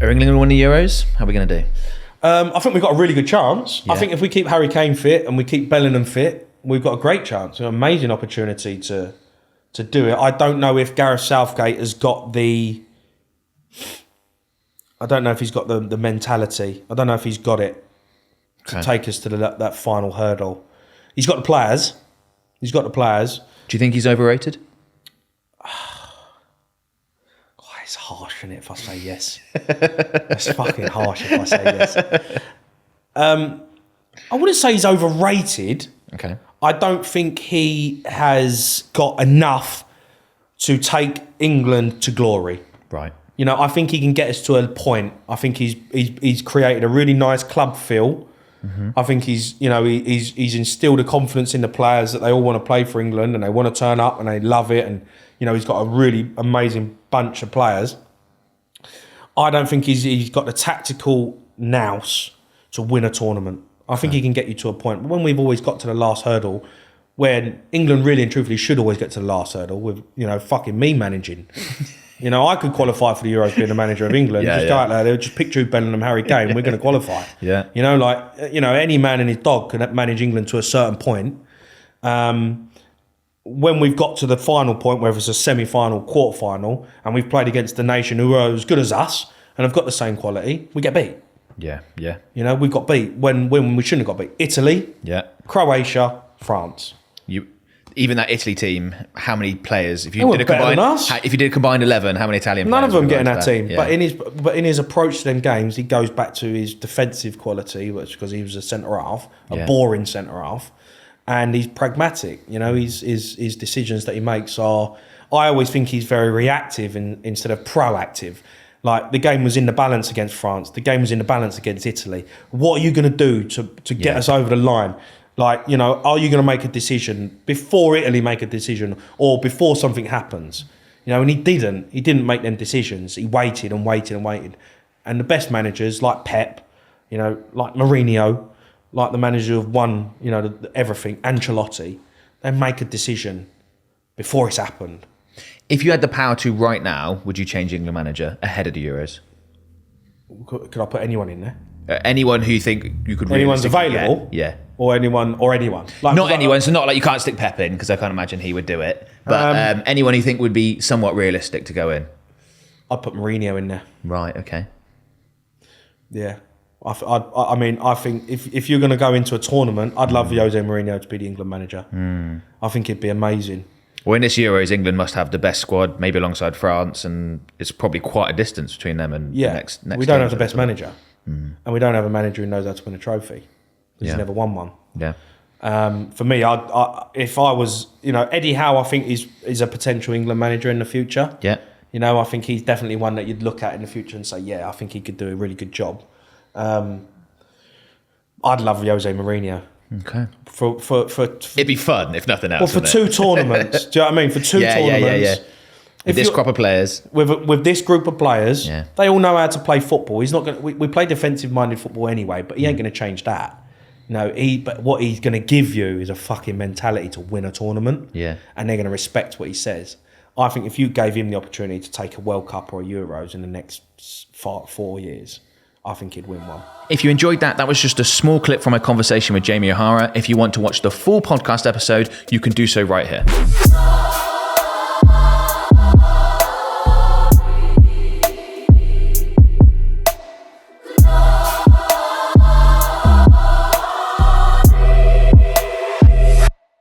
Are England going to win the Euros? How are we going to do? I think we've got a really good chance. Yeah. I think if we keep Harry Kane fit and we keep Bellingham fit, we've got a great chance, an amazing opportunity to do it. I don't know if Gareth Southgate has got the... I don't know if he's got the mentality. I don't know if he's got it to take us to that final hurdle. He's got the players. He's got the players. Do you think he's overrated? It's harsh, isn't it, if I say yes? It's fucking harsh if I say yes. I wouldn't say he's overrated. Okay. I don't think he has got enough to take England to glory. Right. You know, I think he can get us to a point. I think he's created a really nice club feel. Mm-hmm. I think he's instilled a confidence in the players that they all want to play for England and they want to turn up and they love it. And, you know, he's got a really amazing bunch of players. I don't think he's got the tactical nous to win a tournament. I think he can get you to a point. When we've always got to the last hurdle, when England really and truthfully should always get to the last hurdle with, you know, fucking me managing. You know, I could qualify for the Euros being the manager of England. Go out there, they'll just pick Jude Bellingham, Harry Kane, we're going to qualify. Yeah. You know, like, you know, any man and his dog can manage England to a certain point. When we've got to the final point, whether it's a semi-final, quarter-final, and we've played against the nation who are as good as us and have got the same quality, we get beat. Yeah, yeah. You know, we've got beat when we shouldn't have got beat. Italy, Croatia, France. Even that Italy team, how many players? If you did a combined 11, how many Italian players? None of them get in that team. Yeah. But in his approach to them games, he goes back to his defensive quality, which because he was a centre half, a boring centre half, and he's pragmatic. You know, his decisions that he makes are. I always think he's very reactive instead of proactive. Like, the game was in the balance against France. The game was in the balance against Italy. What are you going to do to get us over the line? Like, you know, are you going to make a decision before Italy make a decision or before something happens? You know, and he didn't. He didn't make them decisions. He waited and waited and waited. And the best managers, like Pep, you know, like Mourinho, like the manager who've won, you know, everything, Ancelotti, they make a decision before it's happened. If you had the power to right now, would you change England manager ahead of the Euros? Could I put anyone in there? Anyone who you think you could... Anyone's available? Yeah. Or anyone. Like, not anyone, so not like you can't stick Pep in, because I can't imagine he would do it. But anyone you think would be somewhat realistic to go in? I'd put Mourinho in there. Right, okay. Yeah. I mean, I think if you're going to go into a tournament, I'd love Jose Mourinho to be the England manager. I think it'd be amazing. Well, in this Euros, England must have the best squad, maybe alongside France, and it's probably quite a distance between them and the next we don't have the best manager. And we don't have a manager who knows how to win a trophy. He's never won one. Yeah. For me, if I was, you know, Eddie Howe, I think is a potential England manager in the future. Yeah. You know, I think he's definitely one that you'd look at in the future and say, yeah, I think he could do a really good job. I'd love Jose Mourinho. Okay. For it'd be fun if nothing else. Well, for two tournaments. Do you know what I mean? For two tournaments. Yeah. With this crop of players. With this group of players, they all know how to play football. He's not going. We play defensive-minded football anyway, but he ain't going to change that. No, but what he's going to give you is a fucking mentality to win a tournament. Yeah. And they're going to respect what he says. I think if you gave him the opportunity to take a World Cup or a Euros in the next 4 years, I think he'd win one. If you enjoyed that was just a small clip from my conversation with Jamie O'Hara. If you want to watch the full podcast episode, you can do so right here.